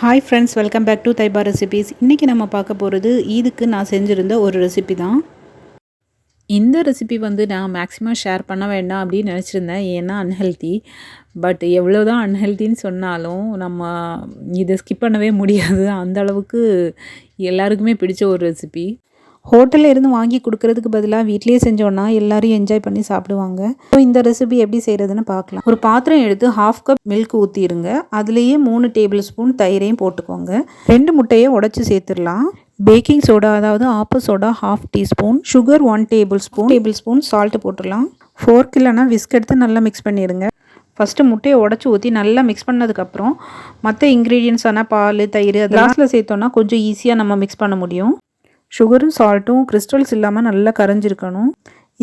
Hi friends, welcome back to Taiba recipes. இன்றைக்கி நம்ம பார்க்க போகிறது ஈதுக்கு நான் செஞ்சுருந்த ஒரு ரெசிபி தான். இந்த ரெசிபி நான் மேக்ஸிமம் ஷேர் பண்ண வேண்டாம் அப்படின்னு நினச்சிருந்தேன். ஏன்னா அன்ஹெல்த்தி. பட் எவ்வளோ தான் அன்ஹெல்த்தின்னு சொன்னாலும் நம்ம இதை ஸ்கிப் பண்ணவே முடியாது. அந்த அளவுக்கு எல்லாருக்குமே பிடிச்ச ஒரு ரெசிபி. ஹோட்டலில் இருந்து வாங்கி கொடுக்கறதுக்கு பதிலாக வீட்லேயே செஞ்சோன்னா எல்லோரும் என்ஜாய் பண்ணி சாப்பிடுவாங்க. ஸோ இந்த ரெசிபி எப்படி செய்கிறதுன்னு பார்க்கலாம். ஒரு பாத்திரம் எடுத்து 1/2 கப் மில்க் ஊற்றிடுங்க. அதுலேயே 3 டேபிள் ஸ்பூன் தயிரையும் போட்டுக்கோங்க. 2 முட்டையை உடச்சி சேர்த்துடலாம். பேக்கிங் சோடா, அதாவது ஆப்ப soda 1/2 teaspoon, sugar 1 table spoon salt போட்டுடலாம். ஃபோர்க் இல்லைனா விஸ்க் எடுத்து நல்லா மிக்ஸ் பண்ணிடுங்க. ஃபஸ்ட்டு முட்டையை உடச்சி ஊற்றி நல்லா மிக்ஸ் பண்ணதுக்கப்புறம் மற்ற இன்க்ரீடியன்ஸான பால், தயிர் அது லாஸ்ட்டில் சேர்த்தோன்னா கொஞ்சம் ஈஸியாக நம்ம மிக்ஸ் பண்ண முடியும். சுகரும் சால்ட்டும் கிறிஸ்டல்ஸ் இல்லாமல் நல்லா கரைஞ்சிருக்கணும்.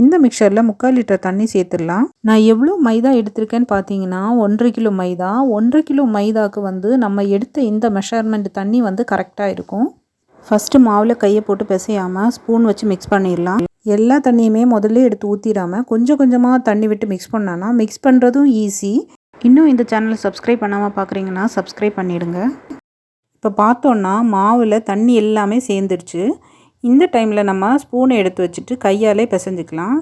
இந்த மிக்சரில் 3/4 லிட்டர் தண்ணி சேர்த்துடலாம். நான் எவ்வளோ மைதா எடுத்திருக்கேன்னு பார்த்தீங்கன்னா 1.5 கிலோ மைதா. 1.5 கிலோ மைதாவுக்கு நம்ம எடுத்த இந்த மெஷர்மெண்ட் தண்ணி கரெக்டாக இருக்கும். ஃபஸ்ட்டு மாவில் கையை போட்டு பிசையாமல் ஸ்பூன் வச்சு மிக்ஸ் பண்ணிடலாம். எல்லா தண்ணியுமே முதல்ல எடுத்து ஊற்றிடாமல் கொஞ்சம் கொஞ்சமாக தண்ணி விட்டு மிக்ஸ் பண்ணோன்னா மிக்ஸ் பண்ணுறதும் ஈஸி. இன்னும் இந்த சேனலை சப்ஸ்கிரைப் பண்ணாமல் பார்க்குறீங்கன்னா சப்ஸ்கிரைப் பண்ணிவிடுங்க. இப்போ பார்த்தோன்னா மாவில் தண்ணி எல்லாமே சேர்ந்துருச்சு. இந்த டைமில் நம்ம ஸ்பூனை எடுத்து வச்சுட்டு கையாலே பிசைஞ்சிக்கலாம்.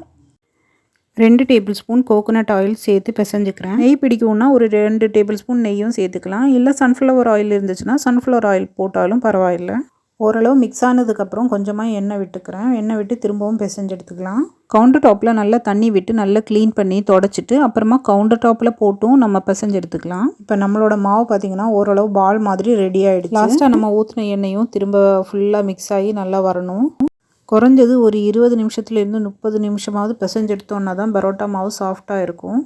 2 டேபிள் ஸ்பூன் கோகோனட் ஆயில் சேர்த்து பிசைஞ்சிக்கிறேன். நெய் பிடிக்கும்னா ஒரு 2 டேபிள் ஸ்பூன் நெய்யும் சேர்த்துக்கலாம். இல்லை சன்ஃப்ளவர் ஆயில் இருந்துச்சுன்னா சன்ஃப்ளவர் ஆயில் போட்டாலும் பரவாயில்லை. ஓரளவு மிக்ஸ் ஆனதுக்கப்புறம் கொஞ்சமாக எண்ணெய் விட்டுக்கிறேன். எண்ணெய் விட்டு திரும்பவும் பிசைஞ்சு எடுத்துக்கலாம். கவுண்டர் டாப்பில் நல்லா தண்ணி விட்டு நல்லா க்ளீன் பண்ணி தொடச்சிட்டு அப்புறமா கவுண்டர் டாப்பில் போட்டும் நம்ம பிசைஞ்சு எடுத்துக்கலாம். இப்போ நம்மளோட மாவு பார்த்திங்கன்னா ஓரளவு பால் மாதிரி ரெடி ஆகிடுச்சு. லாஸ்ட்டாக நம்ம ஊற்றின எண்ணெயும் திரும்ப ஃபுல்லாக மிக்ஸ் ஆகி நல்லா வரணும். குறைஞ்சது ஒரு 20 நிமிஷத்துலேருந்து 30 நிமிஷமாவது பிசைஞ்சு எடுத்தோன்னா தான் பரோட்டா மாவு சாஃப்டாக இருக்கும்.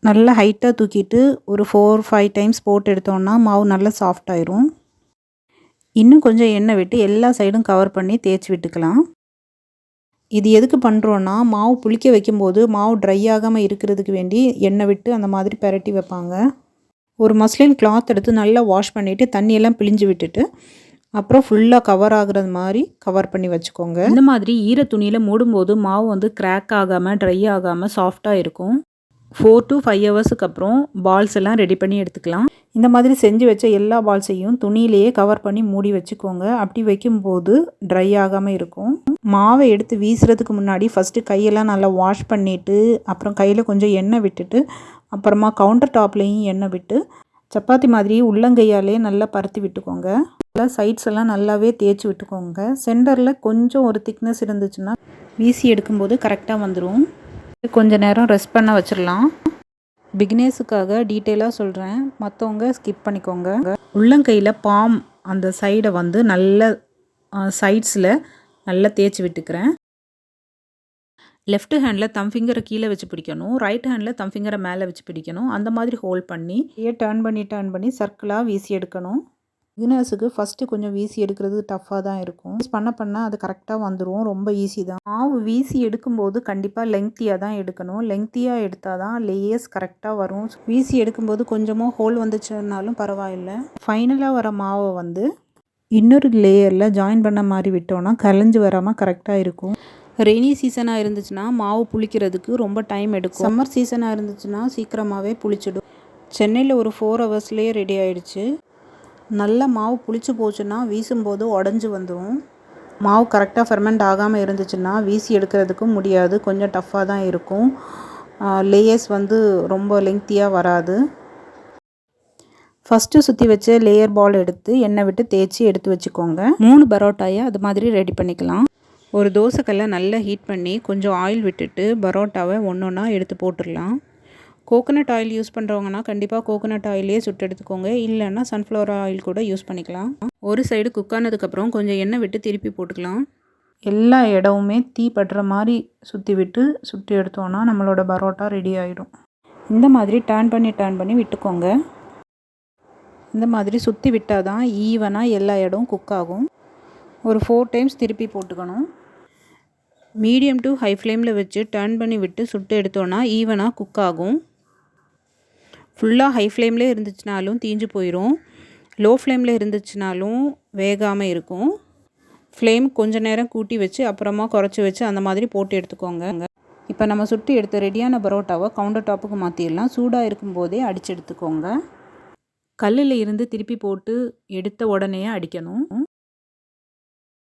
நல்லா ஹைட்டாக தூக்கிட்டு ஒரு 4-5 டைம்ஸ் போட்டு எடுத்தோன்னா மாவு நல்லா சாஃப்டாயிரும். இன்னும் கொஞ்சம் எண்ணெய் விட்டு எல்லா சைடும் கவர் பண்ணி தேய்ச்சி விட்டுக்கலாம். இது எதுக்கு பண்ணுறோன்னா மாவு புளிக்க வைக்கும்போது மாவு ட்ரை ஆகாமல் இருக்கிறதுக்கு வேண்டி எண்ணெய் விட்டு அந்த மாதிரி பெரட்டி வைப்பாங்க. ஒரு மஸ்லின் கிளாத் எடுத்து நல்லா வாஷ் பண்ணிவிட்டு தண்ணியெல்லாம் பிழிஞ்சு விட்டுட்டு அப்புறம் ஃபுல்லாக கவர் ஆகுறது மாதிரி கவர் பண்ணி வச்சுக்கோங்க. இந்த மாதிரி ஈர துணியில் மூடும்போது மாவு கிராக் ஆகாமல் ட்ரை ஆகாமல் சாஃப்டாக இருக்கும். 4 to 5 ஹவர்ஸுக்கு அப்புறம் பால்ஸ் எல்லாம் ரெடி பண்ணி எடுத்துக்கலாம். இந்த மாதிரி செஞ்சு வச்ச எல்லா பால்ஸையும் துணியிலேயே கவர் பண்ணி மூடி வச்சுக்கோங்க. அப்படி வைக்கும்போது ட்ரை ஆகாமல் இருக்கும். மாவை எடுத்து வீசுறதுக்கு முன்னாடி ஃபஸ்ட்டு கையெல்லாம் நல்லா வாஷ் பண்ணிவிட்டு அப்புறம் கையில் கொஞ்சம் எண்ணெய் விட்டுட்டு அப்புறமா கவுண்டர் டாப்லேயும் எண்ணெய் விட்டு சப்பாத்தி மாதிரி உள்ளங்கையாலே நல்லா பருத்தி விட்டுக்கோங்க. நல்லா சைட்ஸ் எல்லாம் நல்லாவே தேய்ச்சி விட்டுக்கோங்க. சென்டரில் கொஞ்சம் ஒரு திக்னஸ் இருந்துச்சுன்னா வீசி எடுக்கும்போது கரெக்டாக வந்துடும். கொஞ்சம் நேரம் ரெஸ்ட் பண்ண வச்சிடலாம். பிகினர்ஸுக்காக டீட்டெயிலாக சொல்கிறேன், மற்றவங்க ஸ்கிப் பண்ணிக்கோங்க. உள்ளங்கையில் பாம் அந்த சைடை நல்ல சைட்ஸில் நல்லா தேய்ச்சி விட்டுக்கிறேன். லெஃப்ட் ஹேண்டில் தம் ஃபிங்கரை கீழே வச்சு பிடிக்கணும். ரைட் ஹேண்டில் தம் ஃபிங்கரை மேலே வச்சு பிடிக்கணும். அந்த மாதிரி ஹோல்ட் பண்ணி டர்ன் பண்ணி சர்க்கிளாக வீசி எடுக்கணும். பிகினர்ஸுக்கு ஃபஸ்ட்டு கொஞ்சம் வீசி எடுக்கிறது டஃப்பாக தான் இருக்கும். பண்ண அது கரெக்டாக வந்துடும். ரொம்ப ஈஸி தான். மாவு வீசி எடுக்கும்போது கண்டிப்பாக லெங்க்த்தியாக தான் எடுக்கணும். லெங்க்த்தியாக எடுத்தால் தான் லேயர்ஸ் கரெக்டாக வரும். வீசி எடுக்கும்போது கொஞ்சமாக ஹோல் வந்துச்சுன்னாலும் பரவாயில்லை. ஃபைனலாக வர மாவை இன்னொரு லேயரில் ஜாயின் பண்ண மாதிரி விட்டோன்னா கலைஞ்சு வராமல் கரெக்டாக இருக்கும். ரெய்னி சீசனாக இருந்துச்சுன்னா மாவு புளிக்கிறதுக்கு ரொம்ப டைம் எடுக்கும். சம்மர் சீசனாக இருந்துச்சுன்னா சீக்கிரமாகவே புளிச்சிடும். சென்னையில் ஒரு 4 ஹவர்ஸ்லேயே ரெடி ஆகிடுச்சு. நல்ல மாவு புளிச்சு போச்சுன்னா வீசும்போது உடஞ்சி வந்துடும். மாவு கரெக்டாக ஃபெர்மெண்ட் ஆகாமல் இருந்துச்சுன்னா வீசி எடுக்கிறதுக்கும் முடியாது. கொஞ்சம் டஃப்பாக தான் இருக்கும். லேயர்ஸ் ரொம்ப லெங்க்த்தியாக வராது. ஃபஸ்ட்டு சுற்றி வச்ச லேயர் பால் எடுத்து எண்ணெய் விட்டு தேய்ச்சி எடுத்து வச்சுக்கோங்க. 3 பரோட்டாயை அது மாதிரி ரெடி பண்ணிக்கலாம். ஒரு தோசைக்கல்லை நல்லா ஹீட் பண்ணி கொஞ்சம் ஆயில் விட்டுட்டு பரோட்டாவை ஒன்றா எடுத்து போட்டுடலாம். கோகோனட் ஆயில் யூஸ் பண்ணுறவங்கன்னா கண்டிப்பாக கோகோனட் ஆயிலே சுட்டு எடுத்துக்கோங்க. இல்லைன்னா சன்ஃப்ளவர் ஆயில் கூட யூஸ் பண்ணிக்கலாம். ஒரு சைடு குக் ஆனதுக்கப்புறம் கொஞ்சம் எண்ணெய் விட்டு திருப்பி போட்டுக்கலாம். எல்லா இடமுமே தீ படுற மாதிரி சுற்றி எடுத்தோன்னா நம்மளோட பரோட்டா ரெடி ஆகிடும். இந்த மாதிரி டர்ன் பண்ணி விட்டுக்கோங்க. இந்த மாதிரி சுற்றி விட்டால் தான் ஈவனாக எல்லா இடமும் குக் ஆகும். ஒரு 4 டைம்ஸ் திருப்பி போட்டுக்கணும். மீடியம் டு ஹை ஃப்ளேமில் வச்சு டர்ன் பண்ணி விட்டு சுட்டு எடுத்தோன்னா ஈவனாக குக் ஆகும். ஃபுல்லாக ஹை ஃப்ளேம்லேயே இருந்துச்சுனாலும் தீஞ்சு போயிடும். லோ ஃப்ளேமில் இருந்துச்சுனாலும் வேகாமல் இருக்கும். ஃப்ளேம் கொஞ்சம் நேரம் கூட்டி வச்சு அப்புறமா குறைச்சி வச்சு அந்த மாதிரி போட்டு எடுத்துக்கோங்க. இப்போ நம்ம சுட்டு எடுத்த ரெடியான பரோட்டாவை கவுண்டர் டாப்புக்கு மாற்றிடலாம். சூடாக இருக்கும்போதே அடித்து எடுத்துக்கோங்க. கல்லில் இருந்து திருப்பி போட்டு எடுத்த உடனே அடிக்கணும்.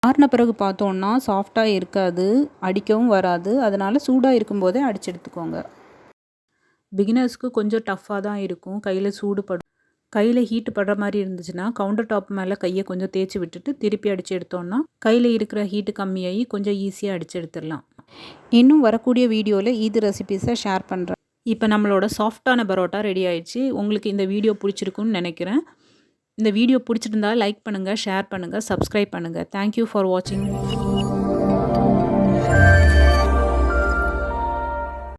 ஆறின பிறகு பார்த்தோன்னா சாஃப்டாக இருக்காது, அடிக்கவும் வராது. அதனால் சூடாக இருக்கும்போதே அடித்து எடுத்துக்கோங்க. பிகினர்ஸ்க்கு கொஞ்சம் டஃப்பாக தான் இருக்கும். கையில் சூடு கையில் ஹீட்டு படுற மாதிரி இருந்துச்சுன்னா கவுண்டர் டாப் மேலே கையை கொஞ்சம் தேய்ச்சி விட்டுட்டு திருப்பி அடித்து எடுத்தோன்னா கையில் இருக்கிற ஹீட்டு கம்மியாகி கொஞ்சம் ஈஸியாக அடித்து எடுத்துடலாம். இன்னும் வரக்கூடிய வீடியோவில் ஈது ரெசிபீஸை ஷேர் பண்ணுறேன். இப்போ நம்மளோட சாஃப்டான பரோட்டா ரெடி ஆயிடுச்சு. உங்களுக்கு இந்த வீடியோ பிடிச்சிருக்குன்னு நினைக்கிறேன். இந்த வீடியோ பிடிச்சிருந்தா லைக் பண்ணுங்கள், ஷேர் பண்ணுங்கள், சப்ஸ்கிரைப் பண்ணுங்கள். தேங்க்யூ ஃபார் வாட்சிங்.